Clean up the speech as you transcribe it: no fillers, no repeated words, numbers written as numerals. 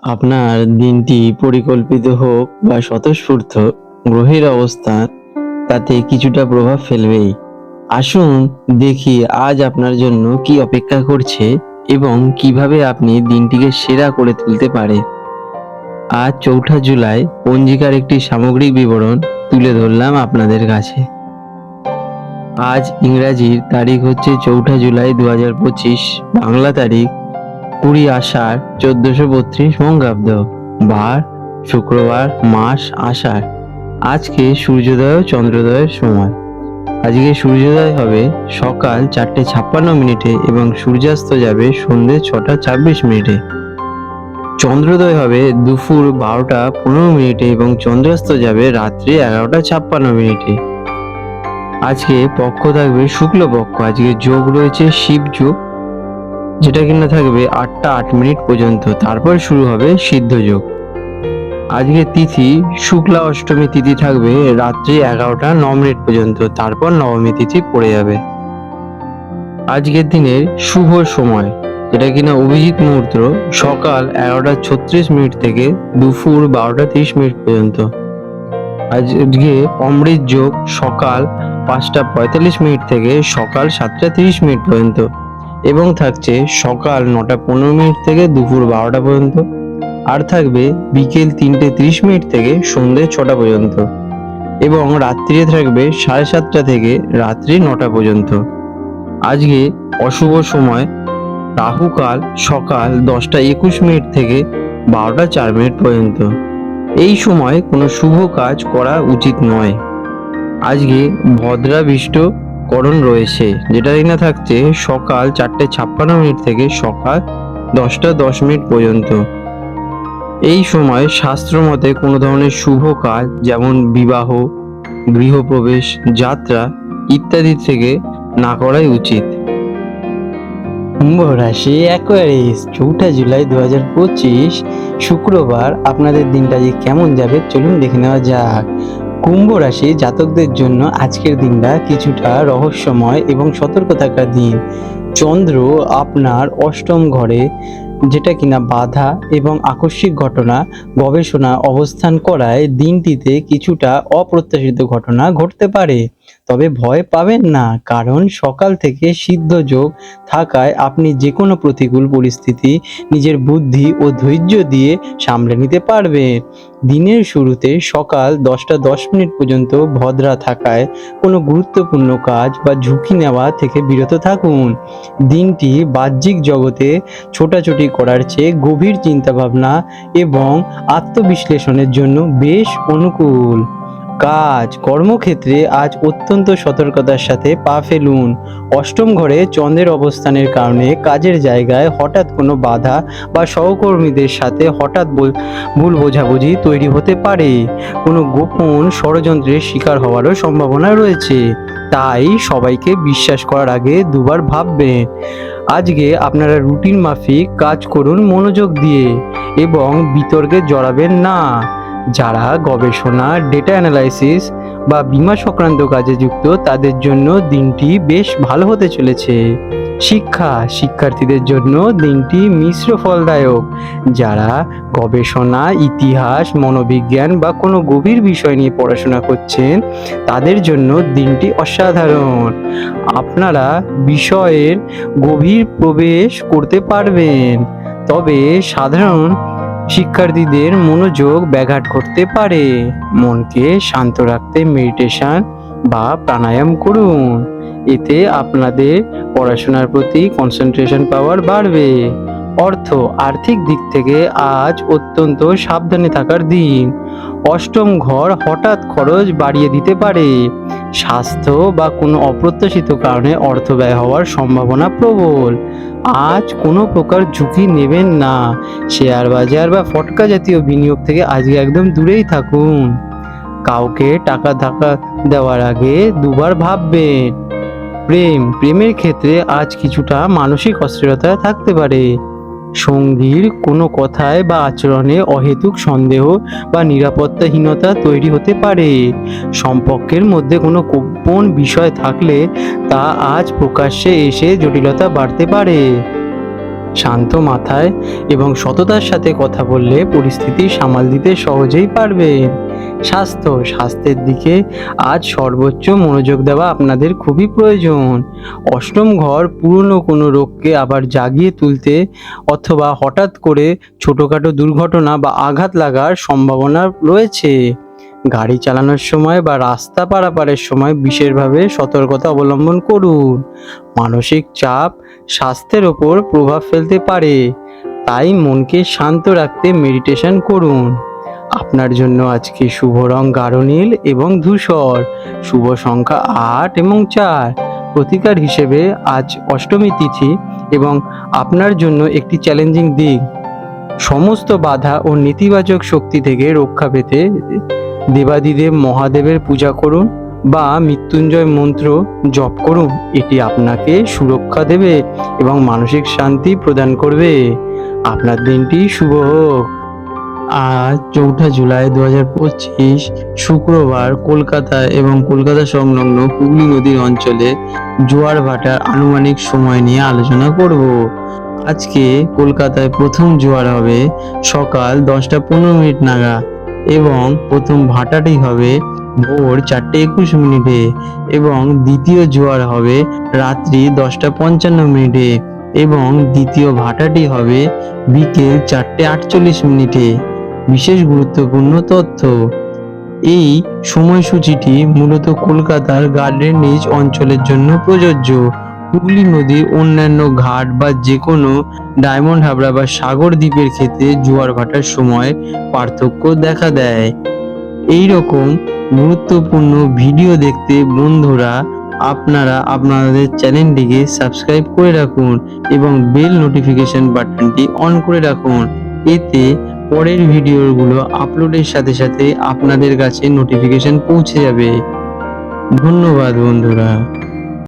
আপনার দিনটি পরিকল্পিত হোক বা স্বতঃস্ফূর্ত, গ্রহের অবস্থান তাতে কিছুটা প্রভাব ফেলবেই। আসুন দেখি আজ আপনার জন্য কি অপেক্ষা করছে এবং কিভাবে আপনি দিনটিকে সেরা করে তুলতে পারেন। আজ ৪ঠা জুলাই পঞ্জিকার একটি সামগ্রিক বিবরণ তুলে ধরলাম আপনাদের কাছে। আজ ইংরাজির তারিখ হচ্ছে ৪ঠা জুলাই ২০২৫, বাংলা তারিখ ২০ আষাঢ় ১৪৩২ বঙ্গাব্দ, বার শুক্রবার, মাস আষাঢ়। আজকে সূর্যোদয় ও চন্দ্রোদয়ের সময়। আজকে সূর্যোদয় হবে সকাল ৪:৫৬ এবং সূর্যাস্ত যাবে সন্ধ্যে ৬:২৬। চন্দ্রোদয় হবে দুপুর ১২:১৫ এবং চন্দ্রাস্ত যাবে রাত্রি ১১:৫৬। আজকে পক্ষ থাকবে শুক্লপক্ষ। আজকে যোগ রয়েছে শিব যোগ, যেটা কিনা থাকবে ৮:০৮ পর্যন্ত, তারপর শুরু হবে সিদ্ধ যোগ। আজকে তিথি শুক্লা অষ্টমী তিথি থাকবে রাত্রি ১১:০৯ পর্যন্ত, তারপর নবমী তিথি পড়ে যাবে। আজকের দিনের শুভ সময়, যেটা কিনা অভিজিৎ মুহূর্ত, সকাল ১১:৩৬ থেকে দুপুর ১২:৩০ পর্যন্ত। আজকে অমৃত যোগ সকাল ৫:৪৫ থেকে সকাল ৭:৩০ পর্যন্ত এবং থাকছে সকাল ৯:১৫ থেকে দুপুর ১২টা পর্যন্ত। আর থাকবে বিকেল ৩:৩০ থেকে সন্ধ্যে ৬টা পর্যন্ত এবং রাত্রিরে থাকবে ৭:৩০ থেকে রাত্রি ৯টা পর্যন্ত। আজকে অশুভ সময় রাহুকাল সকাল ১০:২১ থেকে ১২:০৪ পর্যন্ত। এই সময় কোনো শুভ কাজ করা উচিত নয়। আজকে ভদ্রাবিষ্ট করণ রয়েছে, যেটা কিনা থাকছে সকাল ৪:৫৬ থেকে সকাল ১০:১০ পর্যন্ত। এই সময় শাস্ত্র মতে কোনো ধরনের শুভ কাজ যেমন বিবাহ, গৃহপ্রবেশ, যাত্রা ইত্যাদি থেকে না করাই উচিত। কুম্ভ রাশি অ্যাকোয়ারিয়াস, ৪ঠা জুলাই ২০২৫ শুক্রবার। আপনাদের দিনটা যে কেমন যাবে চলুন দেখে নেওয়া যাক। কুম্ভ রাশি জাতকদের জন্য আজকের দিনটা কিছুটা রহস্যময় এবং সতর্ক থাকার দিন। চন্দ্র আপনার অষ্টম ঘরে, যেটা কিনা বাধা এবং আকস্মিক ঘটনা গবেষণা অবস্থান করায় দিনটিতে কিছুটা অপ্রত্যাশিত ঘটনা ঘটতে পারে। তবে ভয় পাবেন না, কারণ সকাল থেকে সিদ্ধ যোগ থাকায় আপনি যে কোনো প্রতিকূল পরিস্থিতি নিজের বুদ্ধি ও ধৈর্য দিয়ে সামলে নিতে পারবেন। দিনের শুরুতে সকাল ১০:১০ পর্যন্ত ভদ্রা থাকায় কোনো গুরুত্বপূর্ণ কাজ বা ঝুঁকি নেওয়া থেকে বিরত থাকুন। দিনটি বাহ্যিক জগতে ছোটাছুটি করার চেয়ে গভীর চিন্তাভাবনা এবং আত্মবিশ্লেষণের জন্য বেশ অনুকূল। কাজ কর্মক্ষেত্রে আজ অত্যন্ত সতর্কতার সাথে পা ফেলুন। অষ্টম ঘরে চন্দ্রের অবস্থানের কারণে কাজের জায়গায় হঠাৎ কোনো বাধা বা সহকর্মীদের সাথে হঠাৎ ভুল বোঝাবুঝি তৈরি হতে পারে। কোনো গোপন ষড়যন্ত্রের শিকার হওয়ারও সম্ভাবনা রয়েছে, তাই সবাইকে বিশ্বাস করার আগে দুবার ভাববেন। আজকে আপনারা রুটিন মাফিক কাজ করুন মনোযোগ দিয়ে এবং বিতর্কে জড়াবেন না। যারা গবেষণা, ডেটা অ্যানালাইসিস বা বীমা সংক্রান্ত কাজে যুক্ত তাদের জন্য দিনটি বেশ ভালো হতে চলেছে। শিক্ষার্থীদের জন্য দিনটি মিশ্র ফলদায়ক। যারা গবেষণা, ইতিহাস, মনোবিজ্ঞান বা কোনো গভীর বিষয় নিয়ে পড়াশোনা করছেন তাদের জন্য দিনটি অসাধারণ। আপনারা বিষয়ের গভীর প্রবেশ করতে পারবেন, তবে সাধারণ শিক্ষার্থীদের মনোযোগ ব্যাঘাত ঘটতে পারে। মনকে শান্ত রাখতে মেডিটেশন বা প্রাণায়াম করুন, এতে আপনাদের পড়াশোনার প্রতি কনসেন্ট্রেশন পাওয়ার বাড়বে। আর্থিক দিক থেকে আজ অত্যন্ত সাবধানে থাকার দিন। অষ্টম ঘর হঠাৎ খরচ বাড়িয়ে দিতে পারে। স্বাস্থ্য বা কোনো অপ্রত্যাশিত কারণে অর্থ ব্যয় হওয়ার সম্ভাবনা প্রবল। আজ কোনো প্রকার ঝুঁকি নেবেন না। শেয়ার বাজার বা ফটকা জাতীয় বিনিয়োগ থেকে আজকে একদম দূরেই থাকুন। কাউকে টাকা ধার দেওয়ার আগে দুবার ভাববেন। প্রেমের ক্ষেত্রে আজ কিছুটা মানসিক অস্থিরতা থাকতে পারে। সঙ্গীর কোনো কথায় বা আচরণে অহেতুক সন্দেহ বা নিরাপত্তাহীনতা তৈরি হতে পারে। সম্পর্কের মধ্যে কোনো গোপন বিষয় থাকলে তা আজ প্রকাশ্যে এসে জটিলতা বাড়তে পারে। শান্ত মাথায় এবং সততার সাথে কথা বললে পরিস্থিতি সামাল দিতে সহজেই পারবেন। স্বাস্থ্যের দিকে আজ সর্বোচ্চ মনোযোগ দেওয়া আপনাদের খুবই প্রয়োজন। অষ্টম ঘর পুরনো কোনো রোগকে আবার জাগিয়ে তুলতে অথবা হঠাৎ করে ছোটখাটো দুর্ঘটনা বা আঘাত লাগার সম্ভাবনা রয়েছে। গাড়ি চালানোর সময় বা রাস্তা পারাপারের সময় বিশেষভাবে সতর্কতা অবলম্বন করুন। মানসিক চাপ স্বাস্থ্যের ওপর প্রভাব ফেলতে পারে, তাই মনকে শান্ত রাখতে মেডিটেশন করুন। আপনার জন্য আজকে শুভ রং গাঢ় নীল এবং ধূসর, শুভ সংখ্যা 8 এবং 4। প্রতিকার হিসেবে আজ অষ্টমী তিথি এবং আপনার জন্য একটি চ্যালেঞ্জিং দিক। সমস্ত বাধা ও নেতিবাচক শক্তি থেকে রক্ষা পেতে দেবাদিদেব মহাদেবের পূজা করুন বা মৃত্যুঞ্জয় মন্ত্র জপ করুন। এটি আপনাকে সুরক্ষা দেবে এবং মানসিক শান্তি প্রদান করবে। আপনার দিনটি শুভ হোক। আজ 4 জুলাই 2025 শুক্রবার কলকাতা এবং কলকাতা সংলগ্ন হুগলি নদীর অঞ্চলে জোয়ার ভাটার আনুমানিক সময় নিয়ে আলোচনা করব। আজকে কলকাতায় প্রথম জোয়ার হবে সকাল 10:15 নাগাদ এবং প্রথম ভাটাটি হবে ভোর 4:21 এবং দ্বিতীয় জোয়ার হবে রাত্রি 10:55 এবং দ্বিতীয় ভাটাটি হবে বিকেল 4:48। বিশেষ গুরুত্বপূর্ণ তথ্য, এই সময়সূচিটি মূলত কলকাতার গার্ডেন রিচ অঞ্চলের জন্য প্রযোজ্য। হুগলি নদীর অন্যান্য ঘাট বা যে কোনো ডায়মন্ড হাবড়া বা সাগর দ্বীপের ক্ষেত্রে জোয়ার ভাটার সময় পার্থক্য দেখা দেয়। এই রকম গুরুত্বপূর্ণ ভিডিও দেখতে বন্ধুরা আপনারা আপনাদের চ্যানেলটিকে সাবস্ক্রাইব করে রাখুন এবং বেল নোটিফিকেশন বাটনটি অন করে রাখুন। এতে পরের ভিডিওগুলো আপলোডের সাথে সাথে আপনাদের কাছে নোটিফিকেশন পৌঁছে যাবে। ধন্যবাদ বন্ধুরা।